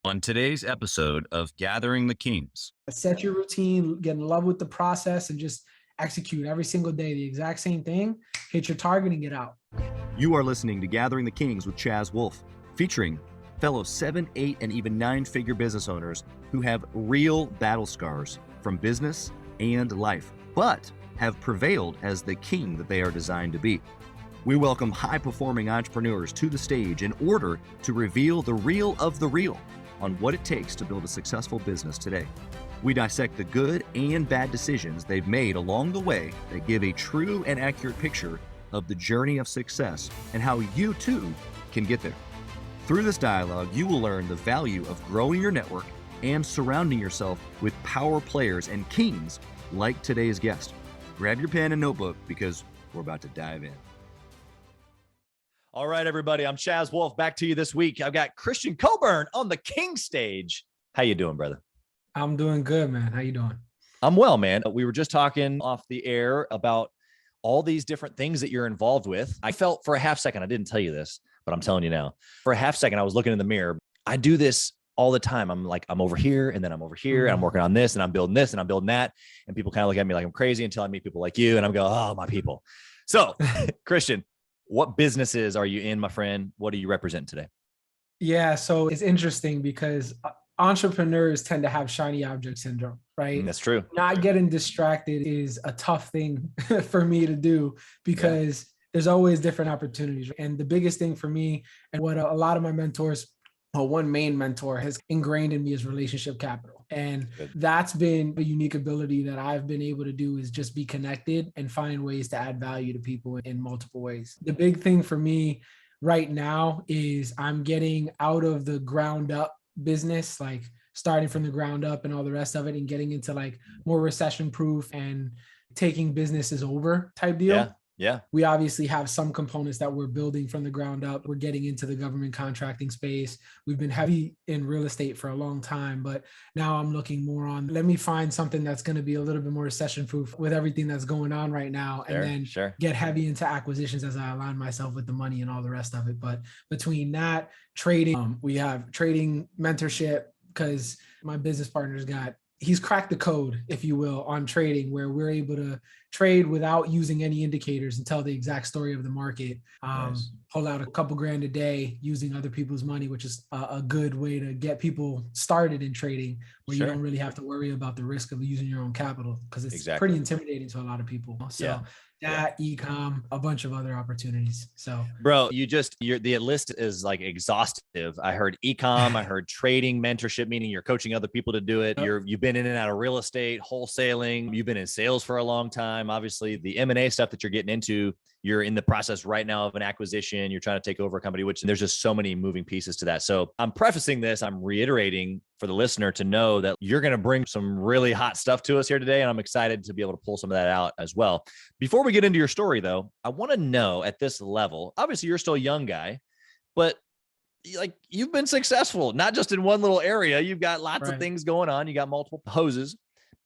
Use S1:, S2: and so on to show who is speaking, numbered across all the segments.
S1: On today's episode of Gathering the Kings.
S2: Set your routine, get in love with the process, and just execute every single day the exact same thing. Hit your target and get out.
S1: You are listening to Gathering the Kings with Chaz Wolfe, featuring fellow 7, 8, and even 9-figure business owners who have real battle scars from business and life, but have prevailed as the king that they are designed to be. We welcome high-performing entrepreneurs to the stage in order to reveal the real of the real on what it takes to build a successful business today. We dissect the good and bad decisions they've made along the way that give a true and accurate picture of the journey of success and how you too can get there. Through this dialogue, you will learn the value of growing your network and surrounding yourself with power players and kings like today's guest. Grab your pen and notebook because we're about to dive in. All right, everybody. I'm Chaz Wolfe. Back to you this week. I've got Christian Coburn on the King stage. How you doing, brother?
S2: I'm doing good, man. How you doing?
S1: I'm well, man. We were just talking off the air about all these different things that you're involved with. I felt for a half second, I didn't tell you this, but I'm telling you now. For a half second, I was looking in the mirror. I do this all the time. I'm over here and then I'm over here and I'm working on this and I'm building this and I'm building that. And people kind of look at me like I'm crazy until I meet people like you and I'm going, oh, my people. So Christian, what businesses are you in, my friend? What do you represent today?
S2: Yeah, so it's interesting because entrepreneurs tend to have shiny object syndrome, right?
S1: That's true.
S2: Not getting distracted is a tough thing for me to do because there's always different opportunities. And the biggest thing for me and what a lot of my mentors, well, one main mentor has ingrained in me is relationship capital. And that's been a unique ability that I've been able to do is just be connected and find ways to add value to people in multiple ways. The big thing for me right now is I'm getting out of the ground up business, like starting from the ground up and all the rest of it and getting into like more recession proof and taking businesses over type deal.
S1: Yeah.
S2: We obviously have some components that we're building from the ground up. We're getting into the government contracting space. We've been heavy in real estate for a long time, but now I'm looking more on, let me find something that's going to be a little bit more recession proof with everything that's going on right now. And then get heavy into acquisitions as I align myself with the money and all the rest of it. But between that, trading, we have trading mentorship because my business partner's he's cracked the code, if you will, on trading where we're able to trade without using any indicators and tell the exact story of the market. Pull out a couple grand a day using other people's money, which is a good way to get people started in trading where you don't really have to worry about the risk of using your own capital because it's pretty intimidating to a lot of people. So e-com, a bunch of other opportunities. So
S1: bro, the list is like exhaustive. I heard e-com, I heard trading, mentorship, meaning you're coaching other people to do it. You've been in and out of real estate, wholesaling. You've been in sales for a long time. Obviously the M&A stuff that you're getting into, you're in the process right now of an acquisition. You're trying to take over a company, which there's just so many moving pieces to that. So I'm prefacing this. I'm reiterating for the listener to know that you're going to bring some really hot stuff to us here today. And I'm excited to be able to pull some of that out as well. Before we get into your story though, I want to know at this level, obviously you're still a young guy, but like you've been successful, not just in one little area. You've got lots of things going on. You got multiple hoses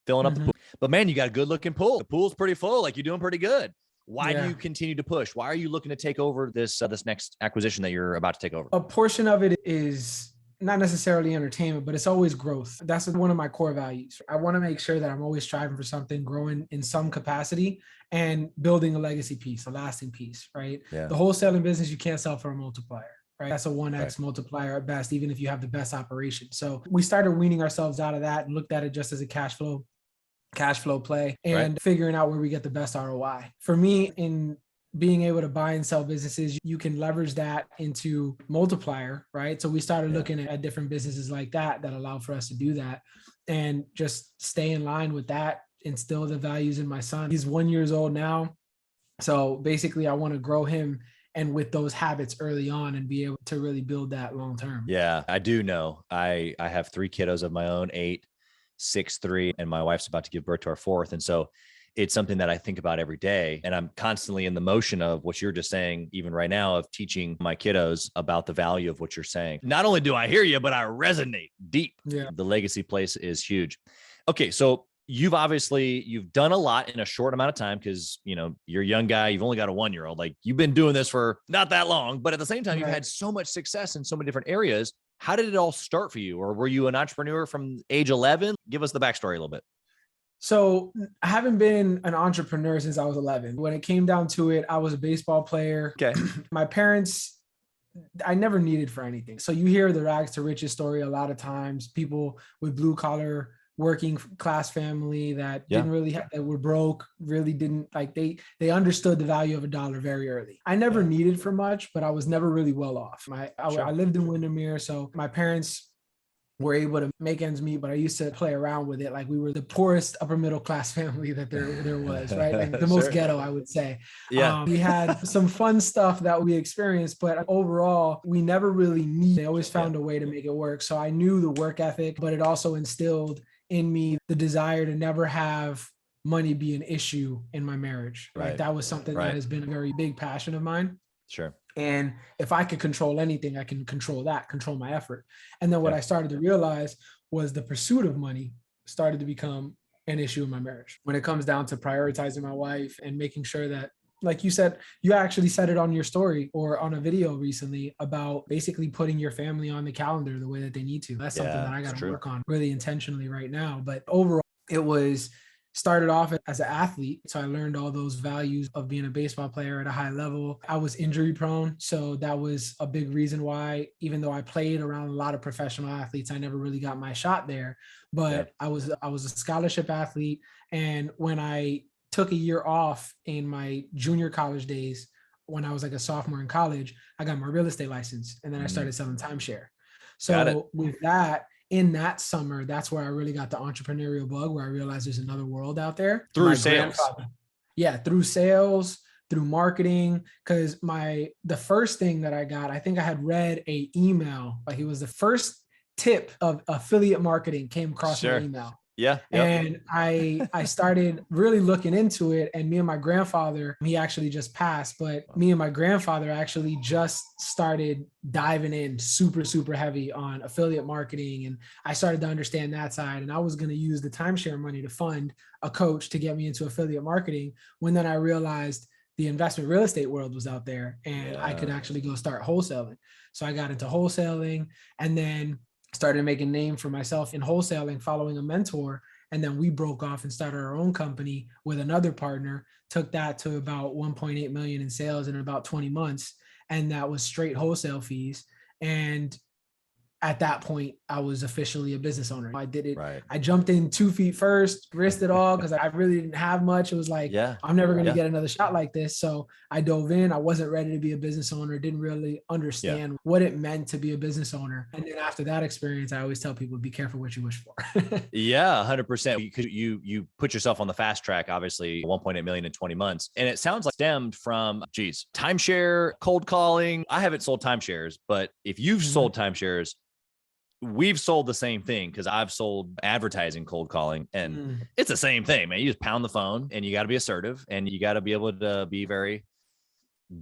S1: filling up the pool, but man, you got a good looking pool. The pool's pretty full. Like you're doing pretty good. Why do you continue to push? Why are you looking to take over this next acquisition that you're about to take over?
S2: A portion of it is not necessarily entertainment, but it's always growth. That's one of my core values. I want to make sure that I'm always striving for something, growing in some capacity and building a legacy piece, a lasting piece, right? Yeah. The wholesaling business, you can't sell for a multiplier, right? That's a 1X multiplier at best, even if you have the best operation. So we started weaning ourselves out of that and looked at it just as a cash flow play and figuring out where we get the best ROI. For me, in being able to buy and sell businesses, you can leverage that into multiplier, right? So we started looking at different businesses like that allow for us to do that and just stay in line with that, instill the values in my son. He's 1 year old now. So basically I want to grow him and with those habits early on and be able to really build that long term.
S1: Yeah, I do know. I have 3 kiddos of my own, 8, 6, 3, and my wife's about to give birth to our 4th. And so it's something that I think about every day. And I'm constantly in the motion of what you're just saying, even right now, of teaching my kiddos about the value of what you're saying. Not only do I hear you, but I resonate deep. Yeah. The legacy place is huge. Okay. So you've done a lot in a short amount of time because, you're a young guy. You've only got a 1-year-old. Like you've been doing this for not that long, but at the same time, you've had so much success in so many different areas. How did it all start for you? Or were you an entrepreneur from age 11? Give us the backstory a little bit.
S2: So I haven't been an entrepreneur since I was 11. When it came down to it, I was a baseball player.
S1: Okay.
S2: My parents, I never needed for anything. So you hear the rags to riches story a lot of times. People with blue collar working class family that didn't really have, that were broke, really didn't like, they understood the value of a dollar very early. I never needed for much, but I was never really well off. I lived in Windermere, so my parents were able to make ends meet, but I used to play around with it. Like we were the poorest upper middle class family that there was, right? Like the most ghetto, I would say.
S1: Yeah.
S2: We had some fun stuff that we experienced, but overall, we never really needed. They always found a way to make it work. So I knew the work ethic, but it also instilled in me the desire to never have money be an issue in my marriage. Like that was something that has been a very big passion of mine.
S1: Sure.
S2: And if I could control anything, I can control my effort. And then what I started to realize was the pursuit of money started to become an issue in my marriage. When it comes down to prioritizing my wife and making sure that, like you said, you actually said it on your story or on a video recently about basically putting your family on the calendar the way that they need to. That's something that I got to work on really intentionally right now. But overall, it was started off as an athlete. So I learned all those values of being a baseball player at a high level. I was injury prone. So that was a big reason why, even though I played around a lot of professional athletes, I never really got my shot there. But I was a scholarship athlete. And when I took a year off in my junior college days, when I was like a sophomore in college, I got my real estate license. And then I started selling timeshare. So with that, in that summer, that's where I really got the entrepreneurial bug, where I realized there's another world out there.
S1: Through sales.
S2: Through sales, through marketing. Because the first thing that I got, I think I had read a email, like it was the first tip of affiliate marketing came across my email.
S1: Yeah.
S2: And I started really looking into it. And me and my grandfather, he actually just passed, but me and my grandfather actually just started diving in super, super heavy on affiliate marketing. And I started to understand that side. And I was going to use the timeshare money to fund a coach to get me into affiliate marketing. When then I realized the investment real estate world was out there and I could actually go start wholesaling. So I got into wholesaling and then started making a name for myself in wholesaling, following a mentor. And then we broke off and started our own company with another partner, took that to about 1.8 million in sales in about 20 months. And that was straight wholesale fees. And at that point, I was officially a business owner. I did it. I jumped in 2 feet first, risked it all because I really didn't have much. It was like, I'm never going to get another shot like this. So I dove in. I wasn't ready to be a business owner. Didn't really understand what it meant to be a business owner. And then after that experience, I always tell people, be careful what you wish for.
S1: 100%. Because you put yourself on the fast track, obviously 1.8 million in 20 months. And it sounds like stemmed from, timeshare, cold calling. I haven't sold timeshares, but if you've sold timeshares, we've sold the same thing because I've sold advertising cold calling and it's the same thing, man. You just pound the phone and you got to be assertive and you got to be able to be very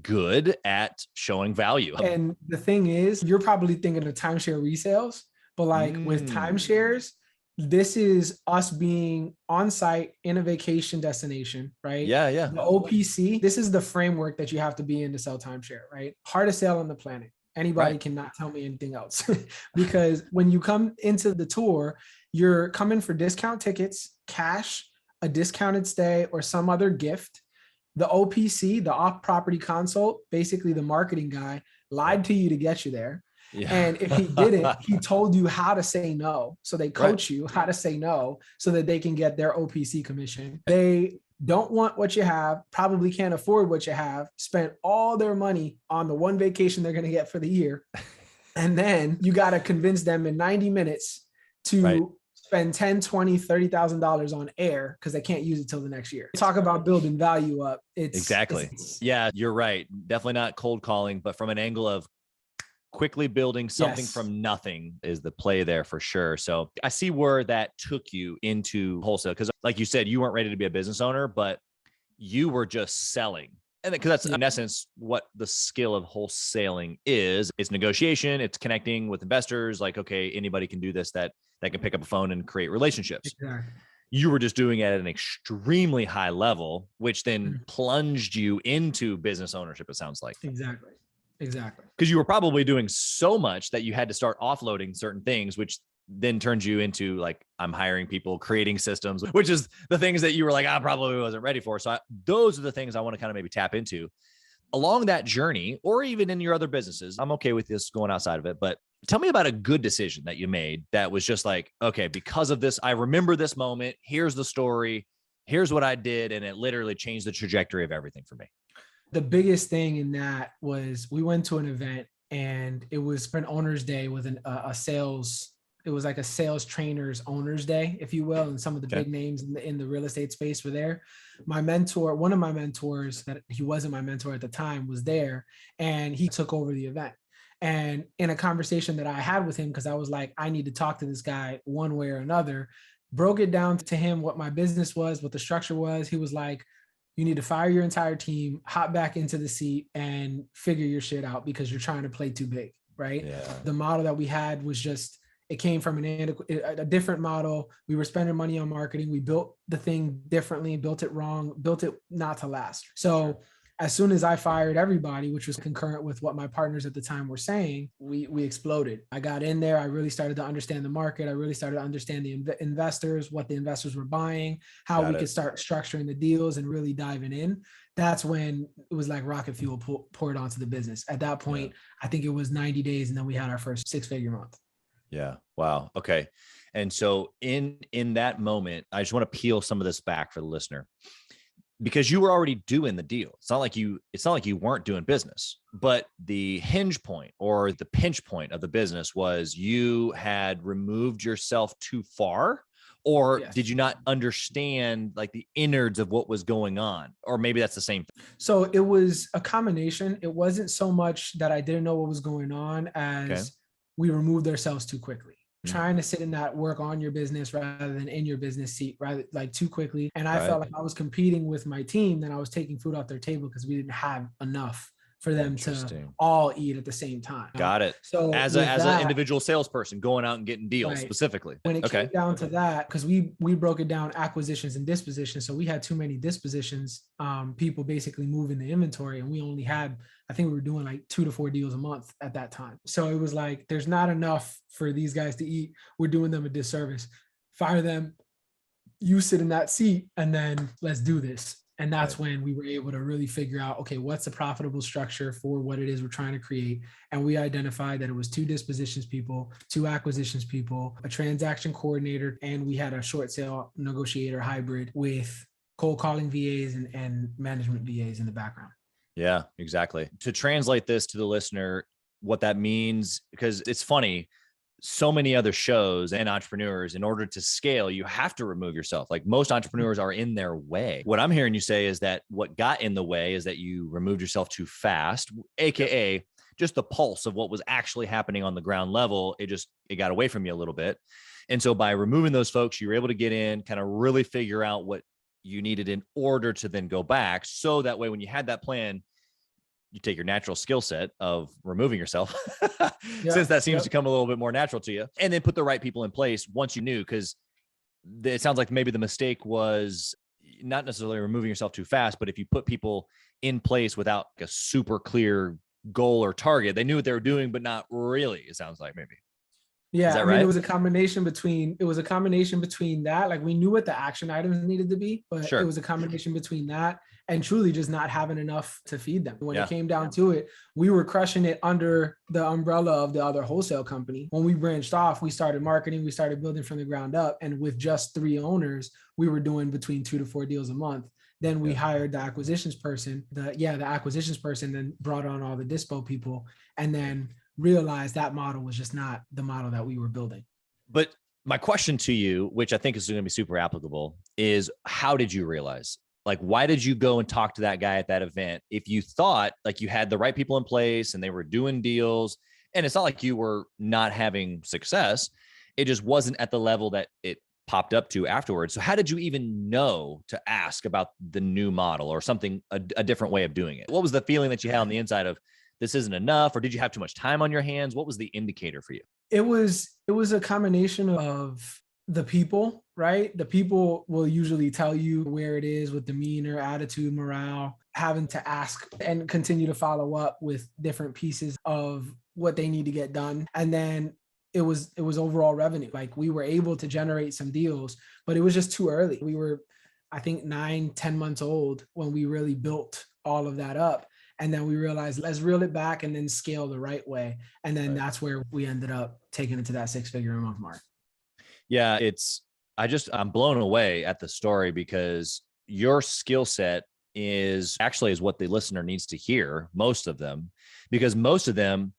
S1: good at showing value.
S2: And the thing is, you're probably thinking of timeshare resales, but like with timeshares, this is us being on site in a vacation destination, right?
S1: Yeah.
S2: The OPC, this is the framework that you have to be in to sell timeshare, right? Hardest sale on the planet. Anybody cannot tell me anything else because when you come into the tour, you're coming for discount tickets, cash, a discounted stay, or some other gift. The OPC, the off-property consult, basically the marketing guy, lied to you to get you there. And if he didn't, he told you how to say no. So they coach you how to say no so that they can get their OPC commission. They don't want what you have, probably can't afford what you have, spent all their money on the one vacation they're going to get for the year. And then you got to convince them in 90 minutes to spend $10, $20, $30,000 on air because they can't use it till the next year. Talk about building value up.
S1: Yeah, you're right. Definitely not cold calling, but from an angle of quickly building something from nothing is the play there for sure. So I see where that took you into wholesale. Cause like you said, you weren't ready to be a business owner, but you were just selling. And because that's in essence what the skill of wholesaling is. It's negotiation, it's connecting with investors. Like, okay, anybody can do this, that can pick up a phone and create relationships.
S2: Exactly.
S1: You were just doing it at an extremely high level, which then plunged you into business ownership, it sounds like.
S2: Exactly. Exactly.
S1: Because you were probably doing so much that you had to start offloading certain things, which then turns you into like, I'm hiring people, creating systems, which is the things that you were like, I probably wasn't ready for. So those are the things I want to kind of maybe tap into along that journey, or even in your other businesses. I'm okay with this going outside of it, but tell me about a good decision that you made that was just like, okay, because of this, I remember this moment. Here's the story. Here's what I did. And it literally changed the trajectory of everything for me.
S2: The biggest thing in that was we went to an event, and it was for an owner's day with a sales. It was like a sales trainers owner's day, if you will. And some of the big names in the real estate space were there. My mentor, one of my mentors, that he wasn't my mentor at the time, was there, and he took over the event. And in a conversation that I had with him, because I was like, I need to talk to this guy one way or another, broke it down to him what my business was, what the structure was. He was like, you need to fire your entire team, hop back into the seat, and figure your shit out, because you're trying to play too big, right? Yeah. The model that we had was just, it came from a different model. We were spending money on marketing. We built the thing differently, built it wrong, built it not to last. So as soon as I fired everybody, which was concurrent with what my partners at the time were saying, we exploded. I got in there. I really started to understand the market. I really started to understand the investors, what the investors were buying, how we could start structuring the deals and really diving in. That's when it was like rocket fuel poured onto the business. At that point, I think it was 90 days, and then we had our first 6-figure month.
S1: Yeah. Wow. Okay. And so in that moment, I just want to peel some of this back for the listener, because you were already doing the deal. It's not like you weren't doing business, but the hinge point or the pinch point of the business was you had removed yourself too far, or did you not understand like the innards of what was going on? Or maybe that's the same thing.
S2: So it was a combination. It wasn't so much that I didn't know what was going on as we removed ourselves too quickly. Trying to sit in that work on your business rather than in your business seat, rather like too quickly. And I felt like I was competing with my team, then I was taking food off their table because we didn't have enough for them to all eat at the same time.
S1: Got it. So as an individual salesperson going out and getting deals specifically.
S2: When it came down to that, because we broke it down acquisitions and dispositions. So we had too many dispositions, people basically moving the inventory, and we only had, I think we were doing like 2 to 4 deals a month at that time. So it was like, there's not enough for these guys to eat. We're doing them a disservice. Fire them, you sit in that seat, and then let's do this. And that's when we were able to really figure out, okay, what's a profitable structure for what it is we're trying to create. And we identified that it was 2 dispositions people, 2 acquisitions people, a transaction coordinator, and we had a short sale negotiator hybrid with cold calling VAs and management VAs in the background.
S1: Yeah, exactly. To translate this to the listener, what that means, because it's funny, so many other shows and entrepreneurs, in order to scale, you have to remove yourself. Like most entrepreneurs are in their way. What I'm hearing you say is that what got in the way is that you removed yourself too fast, AKA just the pulse of what was actually happening on the ground level. It got away from you a little bit. And so by removing those folks, you were able to get in, kind of really figure out what you needed in order to then go back. So that way, when you had that plan, you take your natural skill set of removing yourself, since that seems to come a little bit more natural to you, and then put the right people in place once you knew, because it sounds like maybe the mistake was not necessarily removing yourself too fast, but if you put people in place without a super clear goal or target, they knew what they were doing, but not really, it sounds like maybe.
S2: Yeah, I mean, it was a combination between that. Like we knew what the action items needed to be, but it was a combination between that and truly just not having enough to feed them. When it came down to it, we were crushing it under the umbrella of the other wholesale company. When we branched off, we started marketing, we started building from the ground up. And with just 3 owners, we were doing between 2 to 4 deals a month. Then we hired the acquisitions person, the acquisitions person, then brought on all the dispo people, and then realized that model was just not the model that we were building.
S1: But my question to you, which I think is going to be super applicable, is how did you realize? Like, why did you go and talk to that guy at that event if you thought like you had the right people in place and they were doing deals? And it's not like you were not having success. It just wasn't at the level that it popped up to afterwards. So how did you even know to ask about the new model or something, a different way of doing it? What was the feeling that you had on the inside of this isn't enough, or did you have too much time on your hands? What was the indicator for you?
S2: It was a combination of the people, right? The people will usually tell you where it is with demeanor, attitude, morale. having to ask and continue to follow up with different pieces of what they need to get done. And then it was overall revenue. Like we were able to generate some deals, but it was just too early. We were, I think 9-10 months old when we really built all of that up. And then we realized, let's reel it back and then scale the right way. And then that's where we ended up taking it to that 6-figure a month mark.
S1: Yeah, I'm blown away at the story, because your skill set is what the listener needs to hear, most of them, because most of them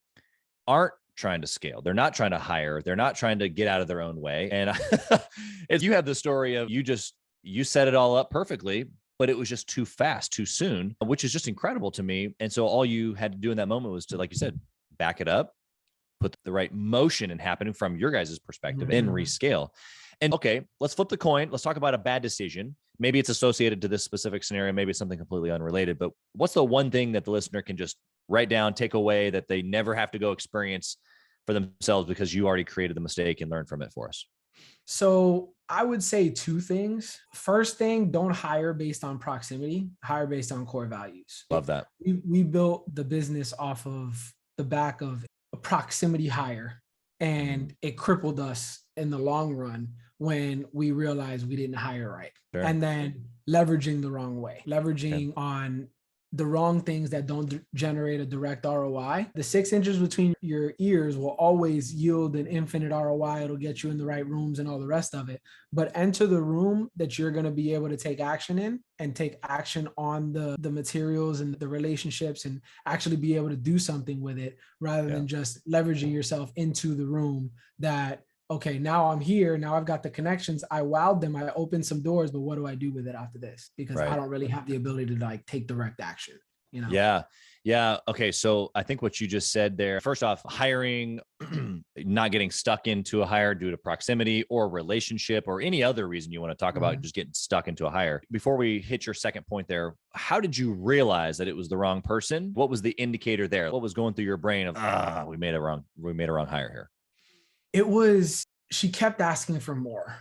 S1: aren't trying to scale. They're not trying to hire. They're not trying to get out of their own way. And you have the story of you set it all up perfectly, but it was just too fast, too soon, which is just incredible to me. And so all you had to do in that moment was to, like you said, back it up, put the right motion and happening from your guys' perspective and rescale. And okay, let's flip the coin. Let's talk about a bad decision. Maybe it's associated to this specific scenario. Maybe it's something completely unrelated, but what's the one thing that the listener can just write down, take away, that they never have to go experience for themselves because you already created the mistake and learned from it for us?
S2: So I would say 2 things. First thing, don't hire based on proximity, hire based on core values.
S1: Love that.
S2: We built the business off of the back of a proximity hire, and it crippled us in the long run when we realized we didn't hire right.
S1: Sure.
S2: And then leveraging the wrong way, leveraging on the wrong things that don't generate a direct ROI. The 6 inches between your ears will always yield an infinite ROI. It'll get you in the right rooms and all the rest of it. But enter the room that you're going to be able to take action in, and take action on the materials and the relationships, and actually be able to do something with it, rather than just leveraging yourself into the room that, okay, now I'm here. Now I've got the connections. I wowed them. I opened some doors, but what do I do with it after this? Because I don't really have the ability to like take direct action, you know?
S1: Yeah. Yeah. Okay. So I think what you just said there, first off, hiring, not getting stuck into a hire due to proximity or relationship or any other reason you want to talk about, just getting stuck into a hire. Before we hit your second point there, how did you realize that it was the wrong person? What was the indicator there? What was going through your brain of, we made a wrong hire here?
S2: It was, she kept asking for more,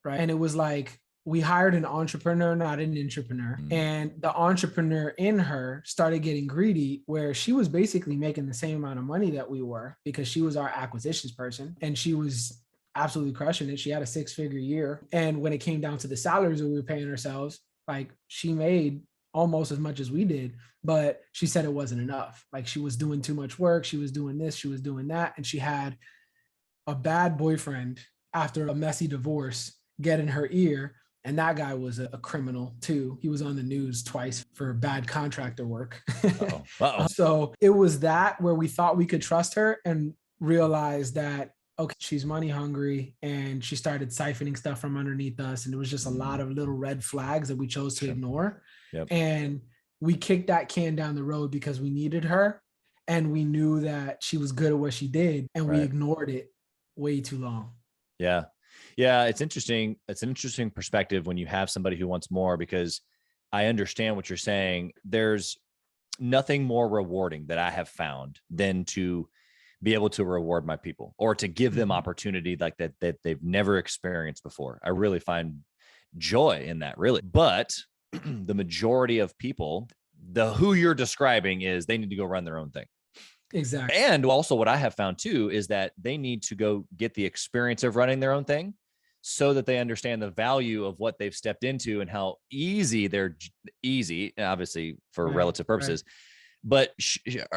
S2: right? And it was like, we hired an entrepreneur, not an intrapreneur. And the entrepreneur in her started getting greedy, where she was basically making the same amount of money that we were, because she was our acquisitions person and she was absolutely crushing it. She had a 6-figure year. And when it came down to the salaries that we were paying ourselves, like she made almost as much as we did, but she said it wasn't enough. Like she was doing too much work. She was doing this, she was doing that. And she had a bad boyfriend after a messy divorce get in her ear. And that guy was a criminal too. He was on the news twice for bad contractor work. So it was that where we thought we could trust her, and realized that, okay, she's money hungry, and she started siphoning stuff from underneath us. And it was just a lot of little red flags that we chose to ignore. And we kicked that can down the road because we needed her, and we knew that she was good at what she did, and we ignored it way too long.
S1: Yeah. Yeah. It's interesting. It's an interesting perspective when you have somebody who wants more, because I understand what you're saying. There's nothing more rewarding that I have found than to be able to reward my people, or to give them opportunity like that they've never experienced before. I really find joy in that, really. But the majority of people, who you're describing, is they need to go run their own thing.
S2: Exactly.
S1: And also what I have found too, is that they need to go get the experience of running their own thing, so that they understand the value of what they've stepped into and how easy obviously for relative purposes. But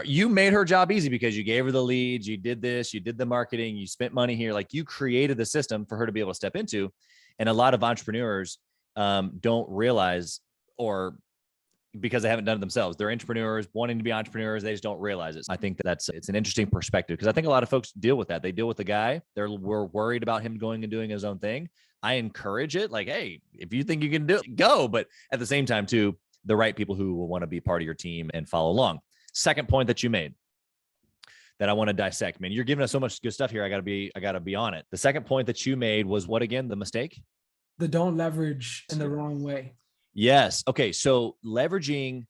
S1: you made her job easy because you gave her the leads, you did this, you did the marketing, you spent money here, like you created the system for her to be able to step into. And a lot of entrepreneurs don't realize, or because they haven't done it themselves, they're entrepreneurs wanting to be entrepreneurs, they just don't realize it. I think it's an interesting perspective, because I think a lot of folks deal with that. They deal with the guy, we're worried about him going and doing his own thing. I encourage it, like, hey, if you think you can do it, go. But at the same time too, the right people who will want to be part of your team and follow along. Second point that you made that I want to dissect, man, you're giving us so much good stuff here. I gotta be on it. The second point that you made was what again? The mistake?
S2: The don't leverage in the wrong way.
S1: Yes. Okay. So leveraging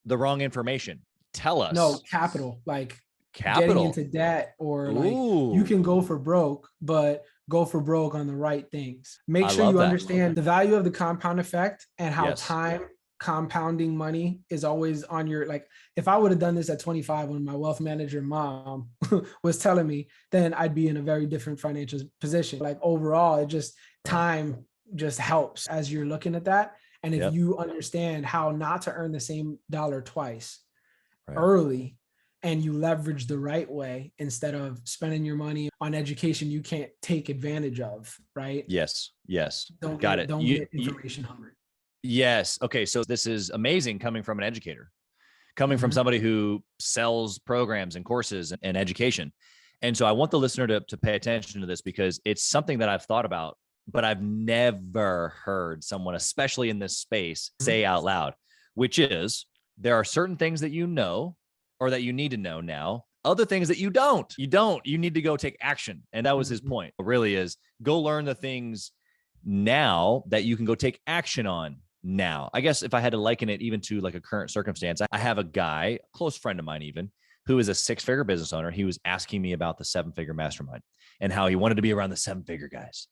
S1: the wrong information. Tell us.
S2: No, capital, like
S1: capital,
S2: getting into debt, or like you can go for broke, but go for broke on the right things. Make sure you understand the value of the compound effect, and how time compounding money is always on your, like, if I would have done this at 25 when my wealth manager mom was telling me, then I'd be in a very different financial position. Like overall, it just, time just helps as you're looking at that. And if
S1: Yep.
S2: you understand how not to earn the same dollar twice
S1: Right.
S2: early, and you leverage the right way instead of spending your money on education you can't take advantage of, right?
S1: Yes. Yes.
S2: Don't
S1: Got
S2: get,
S1: it.
S2: don't get information hungry.
S1: Yes. Okay. So this is amazing coming from an educator, coming from
S2: Mhm.
S1: somebody who sells programs and courses and education. And so I want the listener to pay attention to this because it's something that I've thought about, but I've never heard someone, especially in this space, say out loud, which is there are certain things that you know or that you need to know now, other things that you don't. You need to go take action. And that was his point. It really is go learn the things now that you can go take action on now. I guess if I had to liken it even to like a current circumstance, I have a guy, a close friend of mine even, who is a 6-figure business owner. He was asking me about the 7-figure mastermind and how he wanted to be around the 7-figure guys.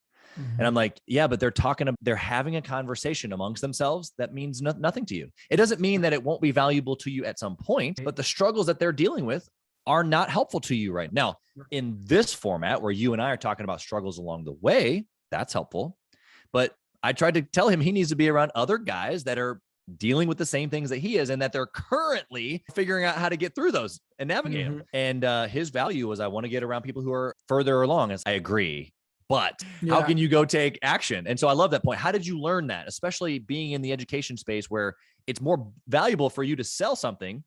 S1: And I'm like, yeah, but they're having a conversation amongst themselves that means nothing to you. It doesn't mean that it won't be valuable to you at some point, but the struggles that they're dealing with are not helpful to you right now. In this format where you and I are talking about struggles along the way, that's helpful. But I tried to tell him he needs to be around other guys that are dealing with the same things that he is and that they're currently figuring out how to get through those and navigate them. And his value was, I want to get around people who are further along. As I agree, but how can you go take action? And so I love that point. How did you learn that, especially being in the education space where it's more valuable for you to sell something,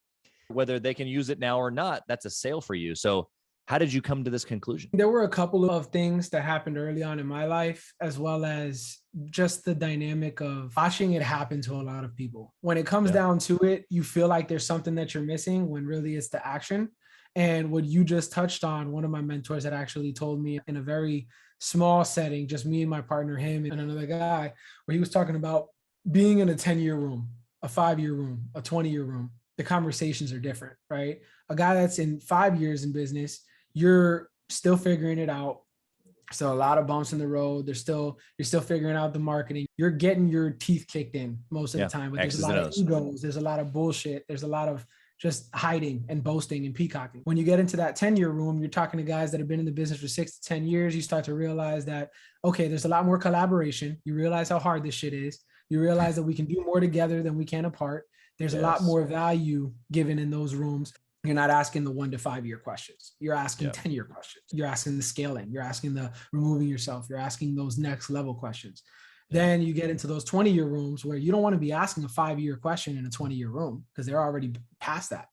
S1: whether they can use it now or not, that's a sale for you. So how did you come to this conclusion?
S2: There were a couple of things that happened early on in my life, as well as just the dynamic of watching it happen to a lot of people. When it comes down to it, you feel like there's something that you're missing when really it's the action. And what you just touched on, one of my mentors had actually told me in a very small setting, just me and my partner, him and another guy, where he was talking about being in a 10-year room, a 5-year room, a 20-year room. The conversations are different, right? A guy that's in 5 years in business, you're still figuring it out. So a lot of bumps in the road. You're still figuring out the marketing. You're getting your teeth kicked in most of the time. But there's a lot of egos. There's a lot of bullshit. There's a lot of just hiding and boasting and peacocking. When you get into that 10-year room, you're talking to guys that have been in the business for 6 to 10 years. You start to realize that, okay, there's a lot more collaboration. You realize how hard this shit is. You realize that we can do more together than we can apart. There's a lot more value given in those rooms. You're not asking the 1 to 5 year questions. You're asking 10-year questions. You're asking the scaling. You're asking the removing yourself. You're asking those next level questions. Then you get into those 20-year rooms where you don't want to be asking a 5-year question in a 20-year room because they're already past that.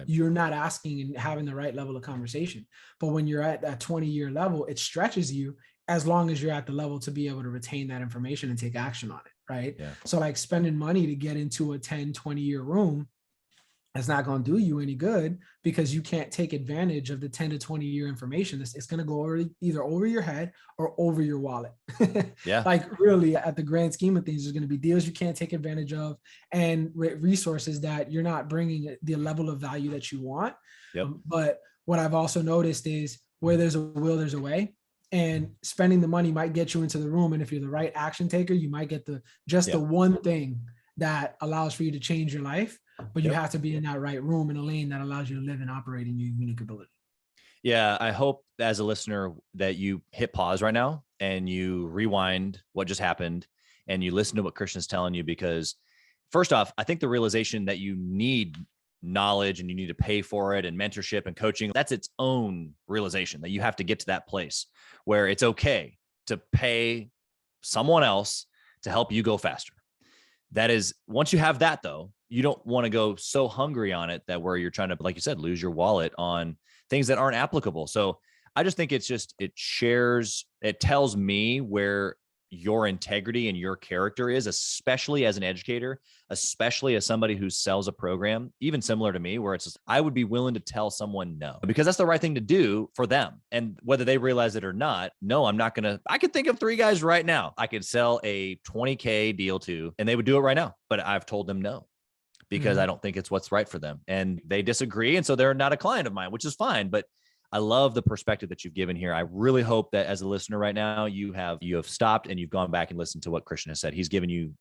S2: You're not asking and having the right level of conversation. But when you're at that 20-year level, it stretches you as long as you're at the level to be able to retain that information and take action on it, right? So like spending money to get into a 10, 20-year room, it's not going to do you any good because you can't take advantage of the 10 to 20 year information. It's going to go either over your head or over your wallet. Like really at the grand scheme of things, there's going to be deals you can't take advantage of and resources that you're not bringing the level of value that you want. But what I've also noticed is where there's a will, there's a way. And spending the money might get you into the room. And if you're the right action taker, you might get the one thing that allows for you to change your life. But you have to be in that right room in a lane that allows you to live and operate in your unique ability.
S1: Yeah. I hope as a listener that you hit pause right now and you rewind what just happened and you listen to what Christian's telling you, because first off, I think the realization that you need knowledge and you need to pay for it and mentorship and coaching, that's its own realization that you have to get to that place where it's okay to pay someone else to help you go faster. That is, once you have that though, you don't want to go so hungry on it that where you're trying to, like you said, lose your wallet on things that aren't applicable. So I just think it tells me where your integrity and your character is, especially as an educator, especially as somebody who sells a program, even similar to me, where it's just, I would be willing to tell someone no, because that's the right thing to do for them. And whether they realize it or not, no, I'm not going to, I could think of 3 guys right now I could sell a $20K deal to, and they would do it right now. But I've told them no, because I don't think it's what's right for them. And they disagree. And so they're not a client of mine, which is fine. But I love the perspective that you've given here. I really hope that as a listener right now, you have stopped and you've gone back and listened to what Christian has said. He's given you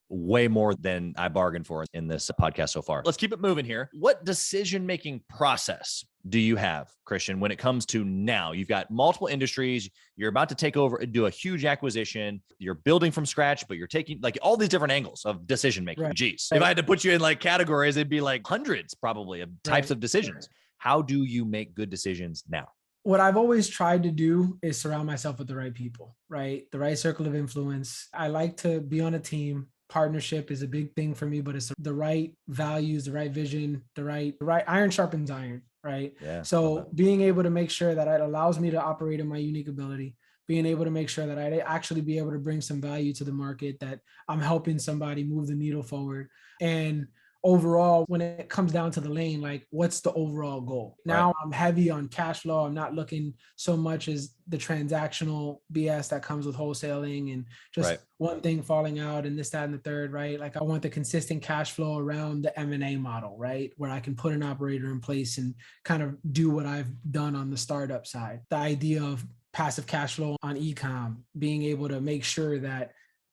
S1: way more than I bargained for in this podcast so far. Let's keep it moving here. What decision-making process do you have, Christian, when it comes to now? You've got multiple industries. You're about to take over and do a huge acquisition. You're building from scratch, but you're taking like all these different angles of decision-making.
S2: Right.
S1: Geez, if I had to put you in like categories, it'd be like hundreds probably of types of decisions. How do you make good decisions now?
S2: What I've always tried to do is surround myself with the right people, right? The right circle of influence. I like to be on a team. Partnership is a big thing for me, but it's the right values, the right vision, the right iron sharpens iron, right?
S1: Yeah.
S2: So being able to make sure that it allows me to operate in my unique ability, being able to make sure that I actually be able to bring some value to the market, that I'm helping somebody move the needle forward. And overall, when it comes down to the lane, like what's the overall goal? Now I'm heavy on cash flow. I'm not looking so much as the transactional BS that comes with wholesaling and just one thing falling out and this, that, and the third, right? Like I want the consistent cash flow around the M&A model, right? Where I can put an operator in place and kind of do what I've done on the startup side. The idea of passive cash flow on e-com, being able to make sure that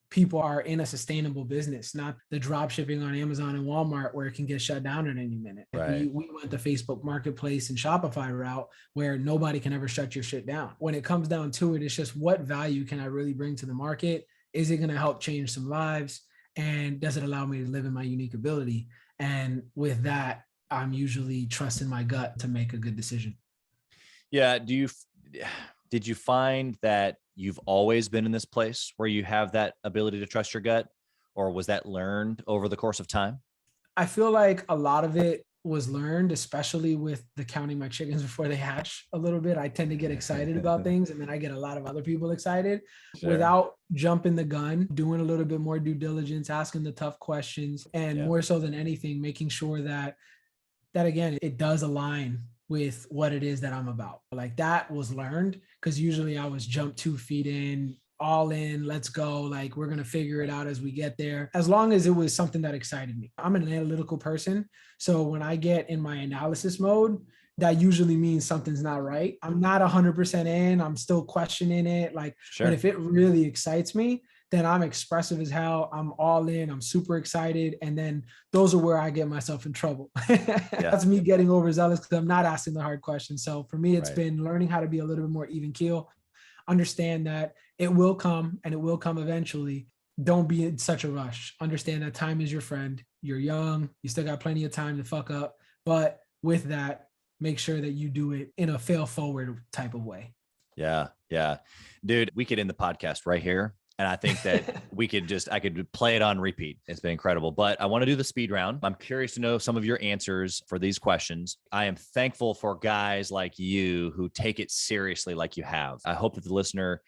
S2: people are in a sustainable business, not the drop shipping on Amazon and Walmart where it can get shut down at any minute.
S1: Right.
S2: We went the Facebook Marketplace and Shopify route where nobody can ever shut your shit down. When it comes down to it, it's just what value can I really bring to the market? Is it going to help change some lives? And does it allow me to live in my unique ability? And with that, I'm usually trusting my gut to make a good decision.
S1: Yeah. Did you find that you've always been in this place where you have that ability to trust your gut, or was that learned over the course of time?
S2: I feel like a lot of it was learned, especially with the counting my chickens before they hatch a little bit. I tend to get excited about things, and then I get a lot of other people excited without jumping the gun, doing a little bit more due diligence, asking the tough questions, and more so than anything, making sure that again, it does align with what it is that I'm about. Like that was learned, because usually I was jump 2 feet in, all in, let's go. Like we're going to figure it out as we get there. As long as it was something that excited me. I'm an analytical person. So when I get in my analysis mode, that usually means something's not right. I'm not 100% in, I'm still questioning it. Like, but if it really excites me, then I'm expressive as hell. I'm all in. I'm super excited. And then those are where I get myself in trouble. That's me getting overzealous because I'm not asking the hard questions. So for me, it's been learning how to be a little bit more even keel, understand that it will come and it will come eventually. Don't be in such a rush. Understand that time is your friend. You're young. You still got plenty of time to fuck up. But with that, make sure that you do it in a fail forward type of way.
S1: Yeah. Yeah. Dude, we could end the podcast right here. And I think that I could play it on repeat. It's been incredible, but I want to do the speed round. I'm curious to know some of your answers for these questions. I am thankful for guys like you who take it seriously like you have. I hope that the listener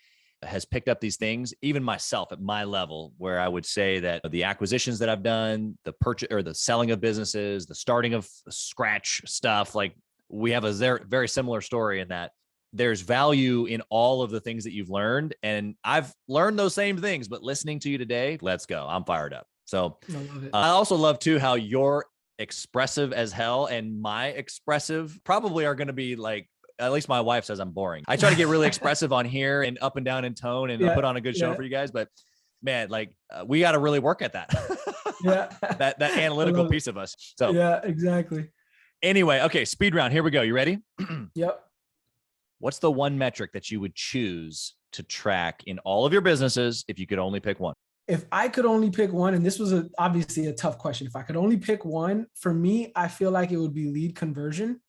S1: has picked up these things, even myself at my level, where I would say that the acquisitions that I've done, the purchase or the selling of businesses, the starting of scratch stuff, like we have a very similar story in that there's value in all of the things that you've learned. And I've learned those same things, but listening to you today, let's go. I'm fired up. So
S2: I love it.
S1: I also love too, how you're expressive as hell and my expressive probably are going to be like, at least my wife says I'm boring. I try to get really expressive on here and up and down in tone and put on a good show for you guys. But man, like we got to really work at that. that analytical piece of us. So
S2: yeah, exactly.
S1: Anyway, okay. Speed round. Here we go. You ready?
S2: Yep.
S1: What's the one metric that you would choose to track in all of your businesses if you could only pick one?
S2: If I could only pick one, and this was obviously a tough question. If I could only pick one, for me, I feel like it would be lead conversion.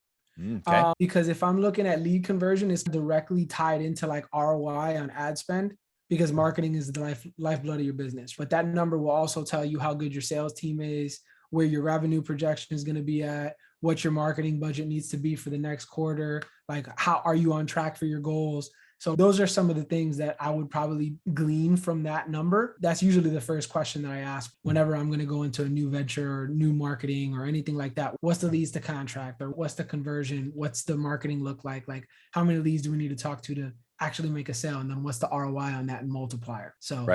S2: Okay. Because if I'm looking at lead conversion, it's directly tied into like ROI on ad spend, because marketing is the lifeblood of your business. But that number will also tell you how good your sales team is, where your revenue projection is going to be at, what your marketing budget needs to be for the next quarter, like how are you on track for your goals? So those are some of the things that I would probably glean from that number. That's usually the first question that I ask whenever I'm going to go into a new venture or new marketing or anything like that. What's the leads to contract, or what's the conversion? What's the marketing look like? Like how many leads do we need to talk to actually make a sale? And then what's the ROI on that multiplier? So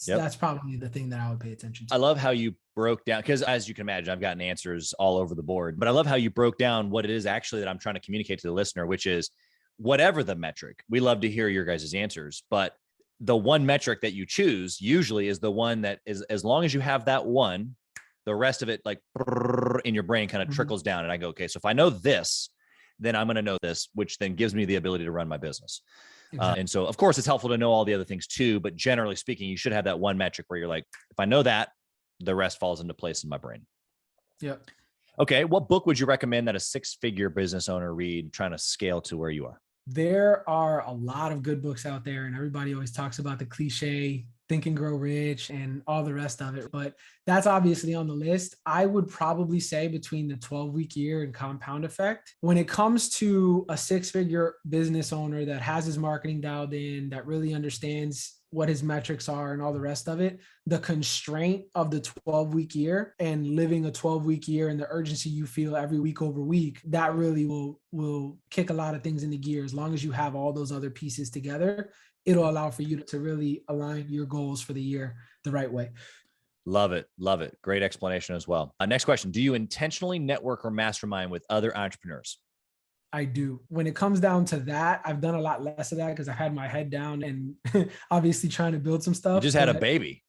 S2: that's probably the thing that I would pay attention to.
S1: I love how you broke down, because as you can imagine, I've gotten answers all over the board, but I love how you broke down what it is actually that I'm trying to communicate to the listener, which is whatever the metric, we love to hear your guys' answers, but the one metric that you choose usually is the one that is, as long as you have that one, the rest of it like in your brain kind of trickles down. And I go, okay, so if I know this, then I'm going to know this, which then gives me the ability to run my business. Exactly. And so of course it's helpful to know all the other things too, but generally speaking, you should have that one metric where you're like, if I know that, the rest falls into place in my brain.
S2: Yeah.
S1: Okay. What book would you recommend that a 6-figure business owner read trying to scale to where you are?
S2: There are a lot of good books out there, and everybody always talks about the cliche Think and Grow Rich and all the rest of it, but that's obviously on the list. I would probably say between the 12-week year and Compound Effect. When it comes to a 6-figure business owner that has his marketing dialed in, that really understands what his metrics are and all the rest of it, the constraint of the 12-week year and living a 12-week year and the urgency you feel every week over week, that really will kick a lot of things into gear. As long as you have all those other pieces together, it'll allow for you to really align your goals for the year the right way.
S1: Love it. Love it. Great explanation as well. Next question. Do you intentionally network or mastermind with other entrepreneurs?
S2: I do. When it comes down to that, I've done a lot less of that because I've had my head down and obviously trying to build some stuff.
S1: You just had a baby.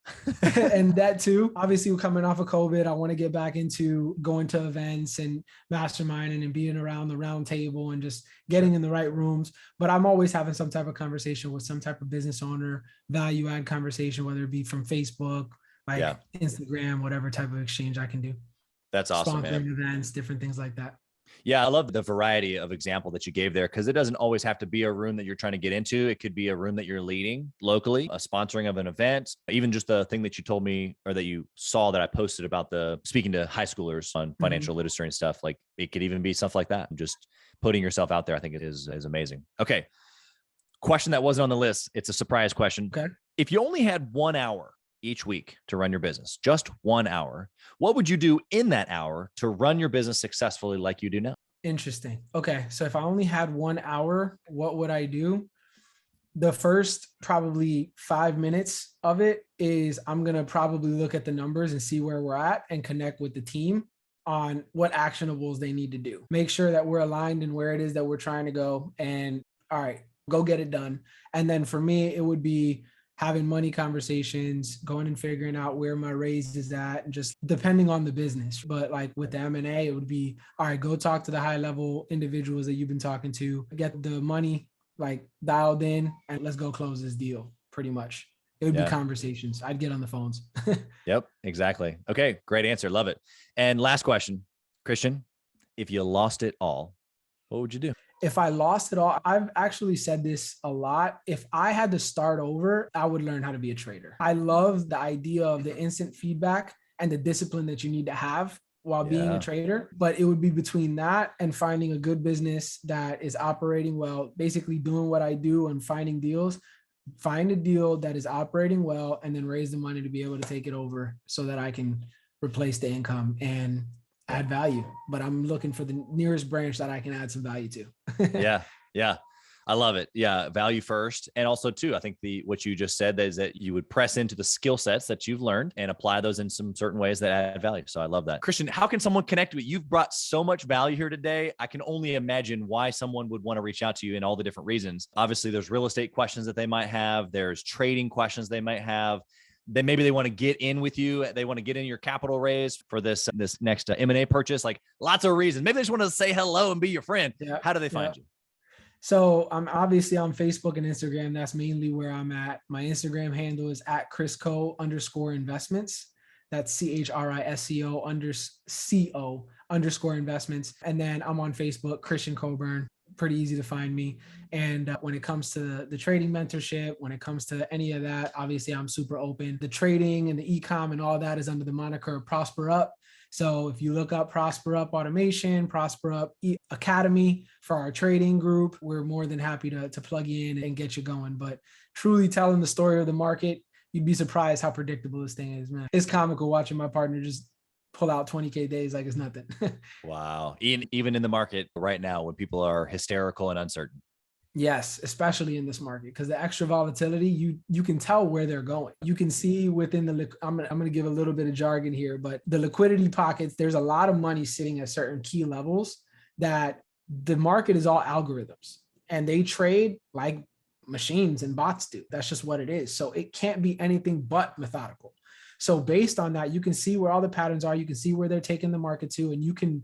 S2: And that too. Obviously, we're coming off of COVID. I want to get back into going to events and masterminding and being around the round table and just getting in the right rooms. But I'm always having some type of conversation with some type of business owner, value add conversation, whether it be from Facebook, like Instagram, whatever type of exchange I can do.
S1: That's awesome, man.
S2: Sponsoring events, different things like that.
S1: Yeah, I love the variety of example that you gave there, because it doesn't always have to be a room that you're trying to get into. It could be a room that you're leading locally, a sponsoring of an event, even just the thing that you told me or that you saw that I posted about the speaking to high schoolers on financial literacy and stuff. Like it could even be stuff like that. Just putting yourself out there, I think it is amazing. Okay. Question that wasn't on the list. It's a surprise question.
S2: Okay.
S1: If you only had 1 hour each week to run your business, just 1 hour, what would you do in that hour to run your business successfully like you do now?
S2: Interesting. Okay. So if I only had 1 hour, what would I do? The first probably 5 minutes of it is I'm going to probably look at the numbers and see where we're at and connect with the team on what actionables they need to do. Make sure that we're aligned in where it is that we're trying to go, and all right, go get it done. And then for me, it would be having money conversations, going and figuring out where my raise is at, and just depending on the business. But like with the M&A, it would be, all right, go talk to the high level individuals that you've been talking to, get the money like dialed in, and let's go close this deal. Pretty much. It would be conversations. I'd get on the phones.
S1: Yep, exactly. Okay, great answer. Love it. And last question, Christian, if you lost it all, what would you do?
S2: If I lost it all, I've actually said this a lot. If I had to start over, I would learn how to be a trader. I love the idea of the instant feedback and the discipline that you need to have while being a trader. But it would be between that and finding a good business that is operating well, basically doing what I do and finding deals. Find a deal that is operating well and then raise the money to be able to take it over so that I can replace the income and add value. But I'm looking for the nearest branch that I can add some value to.
S1: Yeah. I love it. Yeah. Value first. And also too, I think what you just said is that you would press into the skill sets that you've learned and apply those in some certain ways that add value. So I love that. Christian, how can someone connect with you? You've brought so much value here today. I can only imagine why someone would want to reach out to you and all the different reasons. Obviously there's real estate questions that they might have. There's trading questions they might have. Then maybe they want to get in with you. They want to get in your capital raise for this next M&A purchase. Like lots of reasons. Maybe they just want to say hello and be your friend. Yeah. How do they find you?
S2: So I'm obviously on Facebook and Instagram. That's mainly where I'm at. My Instagram handle is at @Chrisco_investments. That's CHRISCO_investments. And then I'm on Facebook, Christian Coburn. Pretty easy to find me. And when it comes to the trading mentorship, when it comes to any of that, obviously I'm super open. The trading and the e-com and all that is under the moniker Prosper Up. So if you look up Prosper Up Automation, Prosper Up Academy for our trading group, we're more than happy to plug you in and get you going. But truly telling the story of the market, you'd be surprised how predictable this thing is, man. It's comical watching my partner just pull out 20K days like it's nothing.
S1: Wow. Even in the market right now when people are hysterical and uncertain.
S2: Yes, especially in this market, because the extra volatility, you can tell where they're going. You can see within I'm going to give a little bit of jargon here, but the liquidity pockets, there's a lot of money sitting at certain key levels that the market is all algorithms and they trade like machines and bots do. That's just what it is. So it can't be anything but methodical. So based on that, you can see where all the patterns are. You can see where they're taking the market to, and you can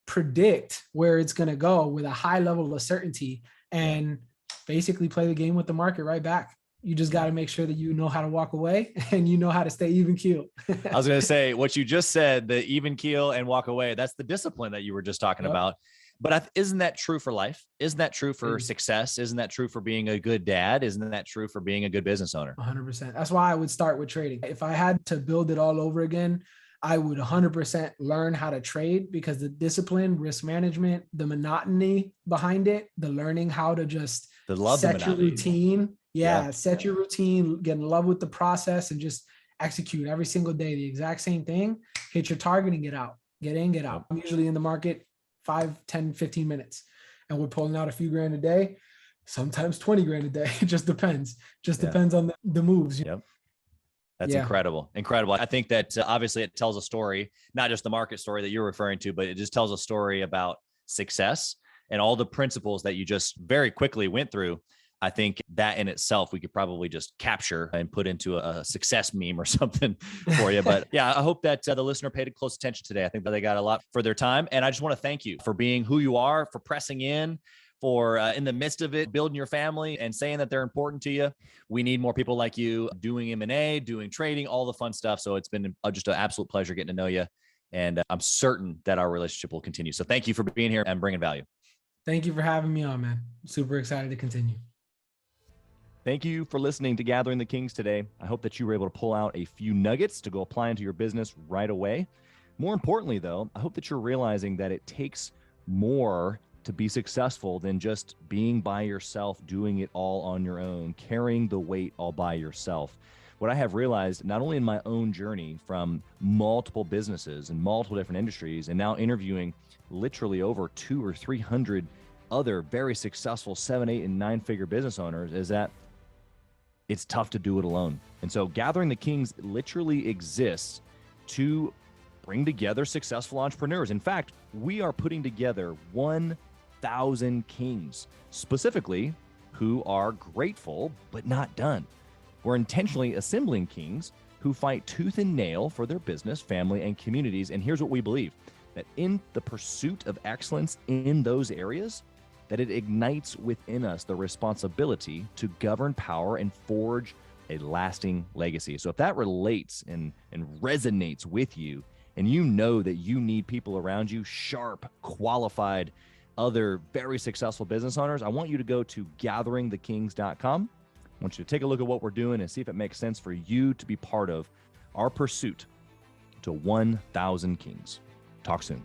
S2: predict where it's going to go with a high level of certainty and basically play the game with the market right back. You just got to make sure that you know how to walk away and you know how to stay even keel.
S1: I was going to say what you just said, the even keel and walk away. That's the discipline that you were just talking about. But isn't that true for life? Isn't that true for success? Isn't that true for being a good dad? Isn't that true for being a good business owner?
S2: 100%. That's why I would start with trading. If I had to build it all over again, I would 100% learn how to trade, because the discipline, risk management, the monotony behind it, the learning how to just set your routine. Set your routine, get in love with the process, and just execute every single day the exact same thing. Hit your target and get out. Get in, get out. I'm usually in the market 5, 10, 15 minutes, and we're pulling out a few grand a day, sometimes 20 grand a day. It just depends. Depends on the moves.
S1: That's incredible. Incredible. I think that obviously it tells a story, not just the market story that you're referring to, but it just tells a story about success and all the principles that you just very quickly went through. I think that in itself, we could probably just capture and put into a success meme or something for you. But yeah, I hope that the listener paid close attention today. I think that they got a lot for their time. And I just want to thank you for being who you are, for pressing in, for in the midst of it, building your family and saying that they're important to you. We need more people like you doing M&A, doing trading, all the fun stuff. So it's been just an absolute pleasure getting to know you. And I'm certain that our relationship will continue. So thank you for being here and bringing value.
S2: Thank you for having me on, man. Super excited to continue.
S1: Thank you for listening to Gathering the Kings today. I hope that you were able to pull out a few nuggets to go apply into your business right away. More importantly, though, I hope that you're realizing that it takes more to be successful than just being by yourself, doing it all on your own, carrying the weight all by yourself. What I have realized, not only in my own journey from multiple businesses and multiple different industries, and now interviewing literally over 200 or 300 other very successful 7, 8, and 9-figure business owners, is that it's tough to do it alone. And so Gathering the Kings literally exists to bring together successful entrepreneurs. In fact, we are putting together 1,000 kings, specifically who are grateful but not done. We're intentionally assembling kings who fight tooth and nail for their business, family, and communities. And here's what we believe, that in the pursuit of excellence in those areas, that it ignites within us the responsibility to govern power and forge a lasting legacy. So if that relates and resonates with you, and you know that you need people around you, sharp, qualified, other very successful business owners, I want you to go to gatheringthekings.com. I want you to take a look at what we're doing and see if it makes sense for you to be part of our pursuit to 1,000 kings. Talk soon.